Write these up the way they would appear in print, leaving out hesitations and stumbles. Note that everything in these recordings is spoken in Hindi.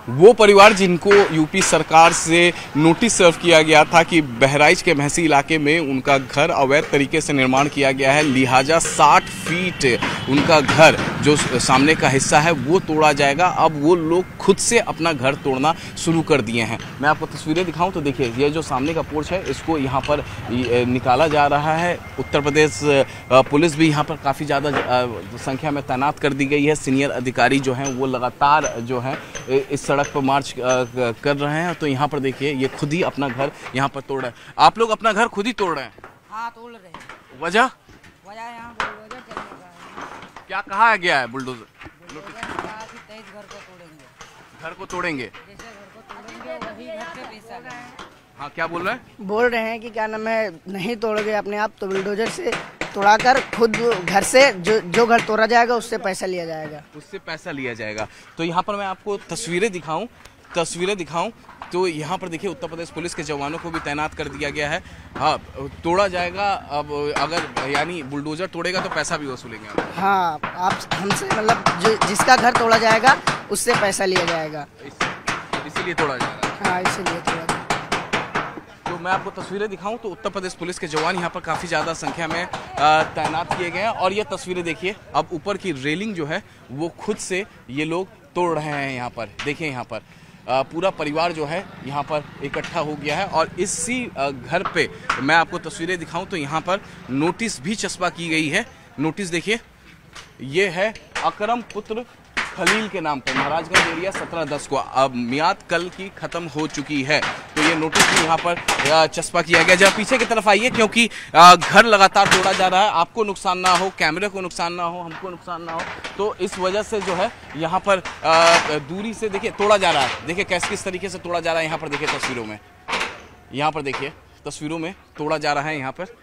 वो परिवार जिनको यूपी सरकार से नोटिस सर्व किया गया था कि बहराइच के महसी इलाके में उनका घर अवैध तरीके से निर्माण किया गया है, लिहाजा 60 फीट उनका घर जो सामने का हिस्सा है वो तोड़ा जाएगा। अब वो लोग खुद से अपना घर तोड़ना शुरू कर दिए हैं। मैं आपको तस्वीरें दिखाऊं तो देखिए, ये जो सामने का पोर्च है इसको यहाँ पर निकाला जा रहा है। उत्तर प्रदेश पुलिस भी यहाँ पर काफ़ी ज़्यादा संख्या में तैनात कर दी गई है। सीनियर अधिकारी जो हैं वो लगातार जो है इस सड़क पर मार्च कर रहे हैं। तो यहाँ पर देखिए, ये खुद ही अपना घर यहाँ पर तोड़ रहे हैं। आप लोग अपना घर खुद ही तोड़ रहे हैं? हाँ, तोड़ रहे हैं। वजह यहाँ बुलडोजर चलने का है। क्या कहा गया है? बुलडोजर कहा कि 23 घर को तोड़ेंगे। घर को तोड़ेंगे? जैसे घर को तोड़ेंगे वही घर से पैसा लेंगे। हाँ, क्या बोल रहे हैं? बोल रहे हैं कि क्या नाम है, नहीं तोड़ोगे अपने आप तो बुलडोजर से तोड़ाकर खुद घर से जो घर तोड़ा जाएगा उससे पैसा लिया जाएगा। उससे पैसा लिया जाएगा। तो यहाँ पर मैं आपको तस्वीरें दिखाऊं तो यहाँ पर देखिए, उत्तर प्रदेश पुलिस के जवानों को भी तैनात कर दिया गया है। हाँ, तोड़ा जाएगा। अब अगर यानी बुलडोजर तोड़ेगा तो पैसा भी वसूलेंगे। हाँ, आप हमसे मतलब जिसका घर तोड़ा जाएगा उससे पैसा लिया जाएगा, इसीलिए तोड़ा जाएगा। हाँ, इसीलिए तोड़ा जाएगा। तो मैं आपको तस्वीरें दिखाऊं तो उत्तर प्रदेश पुलिस के जवान यहाँ पर काफ़ी ज़्यादा संख्या में तैनात किए गए हैं। और ये तस्वीरें देखिए, अब ऊपर की रेलिंग जो है वो खुद से ये लोग तोड़ रहे हैं। यहाँ पर देखिए, यहाँ पर पूरा परिवार जो है यहाँ पर इकट्ठा हो गया है। और इसी घर पे मैं आपको तस्वीरें दिखाऊं तो यहाँ पर नोटिस भी चस्पा की गई है। नोटिस देखिए, ये है अकरम पुत्र खलील के नाम पर, महाराजगंज एरिया 1710 को। अब मियाद कल की खत्म हो चुकी है, तो ये नोटिस भी यहाँ पर चस्पा किया गया। जरा पीछे की तरफ आइए, क्योंकि घर लगातार तोड़ा जा रहा है। आपको नुकसान ना हो, कैमरे को नुकसान ना हो, हमको नुकसान ना हो, तो इस वजह से जो है यहाँ पर दूरी से देखिए तोड़ा जा रहा है। देखिए किस तरीके से तोड़ा जा रहा है। यहाँ पर देखिए तस्वीरों में, यहाँ पर देखिए तस्वीरों में तोड़ा जा रहा है यहाँ पर।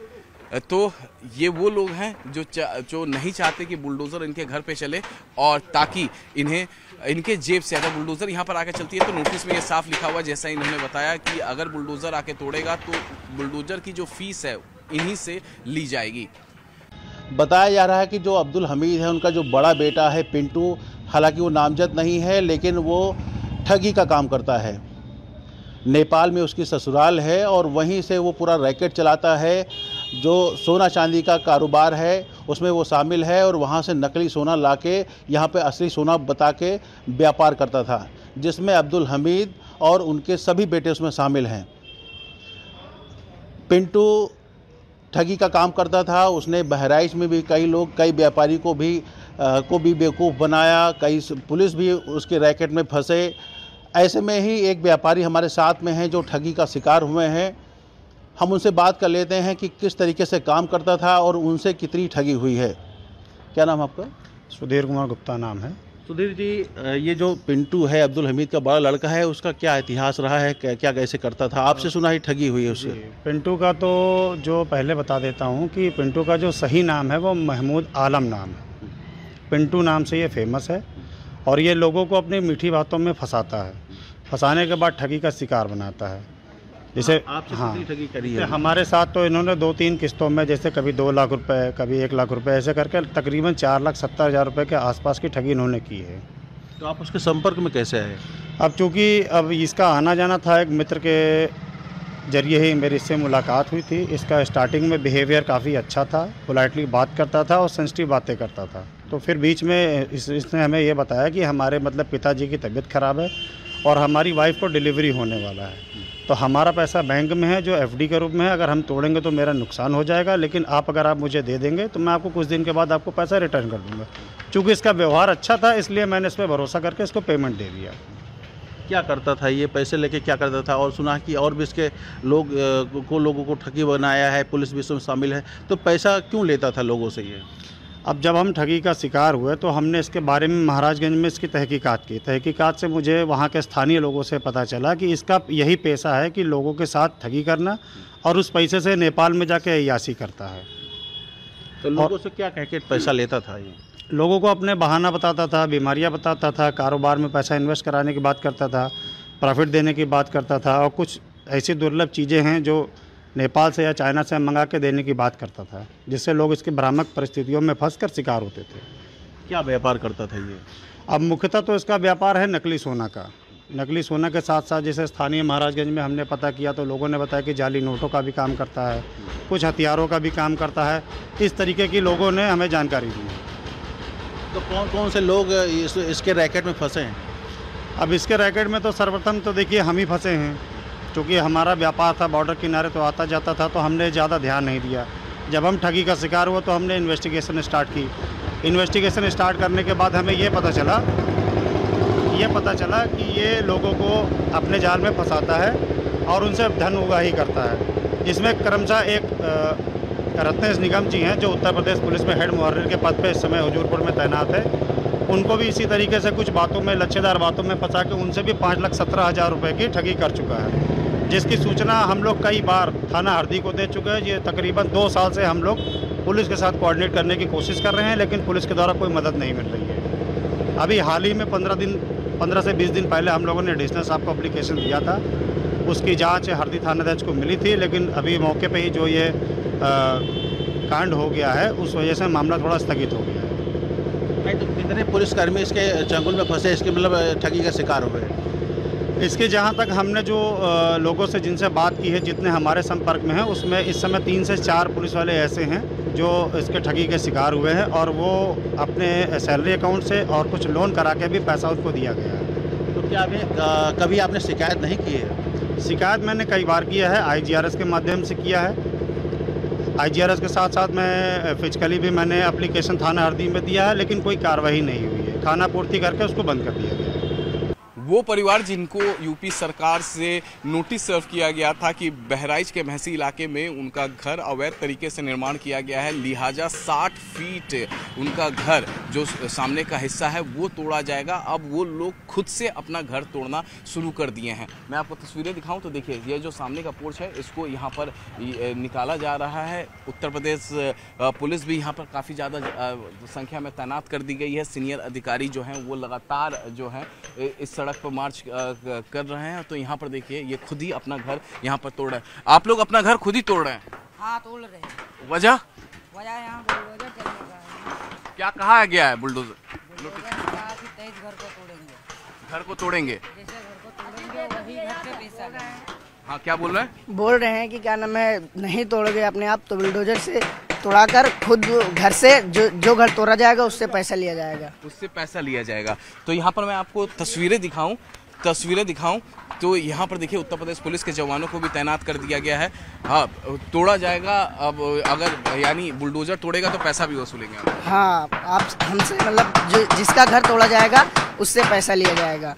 तो ये वो लोग हैं जो नहीं चाहते कि बुलडोज़र इनके घर पे चले, और ताकि इनके जेब से अगर बुलडोज़र यहाँ पर आके चलती है तो नोटिस में ये साफ लिखा हुआ, जैसा इन्होंने बताया कि अगर बुलडोज़र आके तोड़ेगा तो बुलडोज़र की जो फीस है इन्हीं से ली जाएगी। बताया जा रहा है कि जो अब्दुल हमीद है, उनका जो बड़ा बेटा है पिंटू, हालांकि वो नामजद नहीं है लेकिन वो ठगी का काम करता है। नेपाल में उसकी ससुराल है और वहीं से वो पूरा रैकेट चलाता है। जो सोना चांदी का कारोबार है उसमें वो शामिल है और वहाँ से नकली सोना लाके यहाँ पे असली सोना बता के व्यापार करता था, जिसमें अब्दुल हमीद और उनके सभी बेटे उसमें शामिल हैं। पिंटू ठगी का काम करता था। उसने बहराइच में भी कई व्यापारी को भी बेवकूफ़ बनाया। कई पुलिस भी उसके रैकेट में फंसे। ऐसे में ही एक व्यापारी हमारे साथ में हैं जो ठगी का शिकार हुए हैं। हम उनसे बात कर लेते हैं कि किस तरीके से काम करता था और उनसे कितनी ठगी हुई है। क्या नाम आपका? सुधीर कुमार गुप्ता नाम है। सुधीर जी, ये जो पिंटू है अब्दुल हमीद का बड़ा लड़का है, उसका क्या इतिहास रहा है, क्या कैसे करता था? आपसे सुना ही ठगी हुई है उससे। पिंटू का तो जो पहले बता देता हूँ कि पिंटू का जो सही नाम है वो महमूद आलम नाम है। पिंटू नाम से ये फेमस है और ये लोगों को अपनी मीठी बातों में फंसाता है। फंसाने के बाद ठगी का शिकार बनाता है। जैसे आपसे हाँ, कितनी ठगी करी है? हमारे साथ तो इन्होंने 2-3 किस्तों में, जैसे कभी 2 लाख रुपए, कभी 1 लाख रुपए, ऐसे करके तकरीबन 4,70,000 रुपए के आसपास की ठगी इन्होंने की है। तो आप उसके संपर्क में कैसे आए? अब चूँकि अब इसका आना जाना था, एक मित्र के जरिए ही मेरी इससे मुलाकात हुई थी। इसका स्टार्टिंग में बिहेवियर काफ़ी अच्छा था, पोलाइटली बात करता था और सेंसिटिव बातें करता था। तो फिर बीच में इसने हमें ये बताया कि हमारे मतलब पिताजी की तबीयत ख़राब है और हमारी वाइफ को डिलीवरी होने वाला है, तो हमारा पैसा बैंक में है जो एफडी के रूप में है। अगर हम तोड़ेंगे तो मेरा नुकसान हो जाएगा, लेकिन अगर आप मुझे दे देंगे तो मैं आपको कुछ दिन के बाद आपको पैसा रिटर्न कर दूंगा। चूँकि इसका व्यवहार अच्छा था इसलिए मैंने इस पर भरोसा करके इसको पेमेंट दे दिया। क्या करता था ये? पैसे लेके क्या करता था? और सुना कि और भी इसके लोगों को ठगी बनाया है, पुलिस भी इसमें शामिल है। तो पैसा क्यों लेता था लोगों से ये? अब जब हम ठगी का शिकार हुए तो हमने इसके बारे में महाराजगंज में इसकी तहकीकात की। तहकीकात से मुझे वहाँ के स्थानीय लोगों से पता चला कि इसका यही पेशा है कि लोगों के साथ ठगी करना और उस पैसे से नेपाल में जाके अय्याशी करता है। तो लोगों से क्या कह के पैसा लेता था ये? लोगों को अपने बहाना बताता था, बीमारियां बताता था, कारोबार में पैसा इन्वेस्ट कराने की बात करता था, प्रॉफिट देने की बात करता था और कुछ ऐसी दुर्लभ चीज़ें हैं जो नेपाल से या चाइना से मंगा के देने की बात करता था, जिससे लोग इसकी भ्रामक परिस्थितियों में फंसकर शिकार होते थे। क्या व्यापार करता था ये? अब मुख्यतः तो इसका व्यापार है नकली सोना का। नकली सोना के साथ साथ जैसे स्थानीय महाराजगंज में हमने पता किया तो लोगों ने बताया कि जाली नोटों का भी काम करता है, कुछ हथियारों का भी काम करता है। इस तरीके की लोगों ने हमें जानकारी दी। तो कौन कौन से लोग इसके रैकेट में फंसे हैं? अब इसके रैकेट में तो सर्वप्रथम तो देखिए हम ही फंसे हैं, क्योंकि हमारा व्यापार था, बॉर्डर किनारे तो आता जाता था, तो हमने ज़्यादा ध्यान नहीं दिया। जब हम ठगी का शिकार हुआ तो हमने इन्वेस्टिगेशन स्टार्ट की। इन्वेस्टिगेशन स्टार्ट करने के बाद हमें ये पता चला कि ये लोगों को अपने जाल में फंसाता है और उनसे धन उगाही करता है, जिसमें क्रमशः एक रत्नेश निगम जी हैं जो उत्तर प्रदेश पुलिस में हेड मुहर्रिर के पद पे इस समय हुजूरपुर में तैनात है। उनको भी इसी तरीके से कुछ बातों में, लच्छेदार बातों में फंसा के उनसे भी 5,17,000 रुपये की ठगी कर चुका है, जिसकी सूचना हम लोग कई बार थाना हरदी को दे चुके हैं। ये तकरीबन 2 साल से हम लोग पुलिस के साथ कोऑर्डिनेट करने की कोशिश कर रहे हैं, लेकिन पुलिस के द्वारा कोई मदद नहीं मिल रही है। अभी हाल ही में 15 से 20 दिन पहले हम लोगों ने एडिशनल साहब को एप्लीकेशन दिया था, उसकी जांच हरदी थानाध्यक्ष को मिली थी, लेकिन अभी मौके पे ही जो ये कांड हो गया है उस वजह से मामला थोड़ा स्थगित हो गया है। तो कितने पुलिसकर्मी इसके चंगुल में फंसे, इसके मतलब ठगी का शिकार हुए? इसके जहाँ तक हमने जो लोगों से जिनसे बात की है, जितने हमारे संपर्क में हैं, उसमें इस समय 3 से 4 पुलिस वाले ऐसे हैं जो इसके ठगी के शिकार हुए हैं और वो अपने सैलरी अकाउंट से और कुछ लोन करा के भी पैसा उसको दिया गया है। तो क्या कभी आपने शिकायत नहीं की है? शिकायत मैंने कई बार किया है, IGRS के माध्यम से किया है। IGRS के साथ साथ मैं फिजिकली भी मैंने एप्लीकेशन थाना हरदी में दिया है, लेकिन कोई कार्रवाई नहीं हुई है। खाना पूर्ति करके उसको बंद कर दिया गया है। वो परिवार जिनको यूपी सरकार से नोटिस सर्व किया गया था कि बहराइच के महसी इलाके में उनका घर अवैध तरीके से निर्माण किया गया है, लिहाजा 60 फीट उनका घर जो सामने का हिस्सा है वो तोड़ा जाएगा। अब वो लोग खुद से अपना घर तोड़ना शुरू कर दिए हैं। मैं आपको तस्वीरें दिखाऊं तो देखिए, ये जो सामने का पोर्च है इसको यहाँ पर निकाला जा रहा है। उत्तर प्रदेश पुलिस भी यहाँ पर काफ़ी ज़्यादा संख्या में तैनात कर दी गई है। सीनियर अधिकारी जो हैं वो लगातार जो है इस सड़क पर मार्च कर रहे हैं। तो यहाँ पर देखिए, ये खुद ही अपना घर यहाँ पर तोड़ रहे हैं। आप लोग अपना घर खुद ही तोड़ रहे हैं? हाँ, तोड़ रहे हैं। वजह यहाँ बुलडोजर चलने का है। क्या कहा गया है? बुलडोजर बुलडोजर ने कहा कि 23 घर को तोड़ेंगे। घर को तोड़ेंगे? जैसे घर को तोड़ेंगे वही घर से पैसा लेंगे। हाँ, क्या बोल रहे हैं? बोल रहे हैं कि क्या नाम है, नहीं तोड़ोगे अपने आप तो बुलडोजर से तोड़ाकर खुद घर से जो घर तोड़ा जाएगा उससे पैसा लिया जाएगा। उससे पैसा लिया जाएगा। तो यहाँ पर मैं आपको तस्वीरें दिखाऊं तो यहाँ पर देखिए, उत्तर प्रदेश पुलिस के जवानों को भी तैनात कर दिया गया है। हाँ, तोड़ा जाएगा। अब अगर यानी बुलडोजर तोड़ेगा तो पैसा भी वसूलेंगे। हाँ, आप हमसे मतलब जिसका घर तोड़ा जाएगा उससे पैसा लिया जाएगा।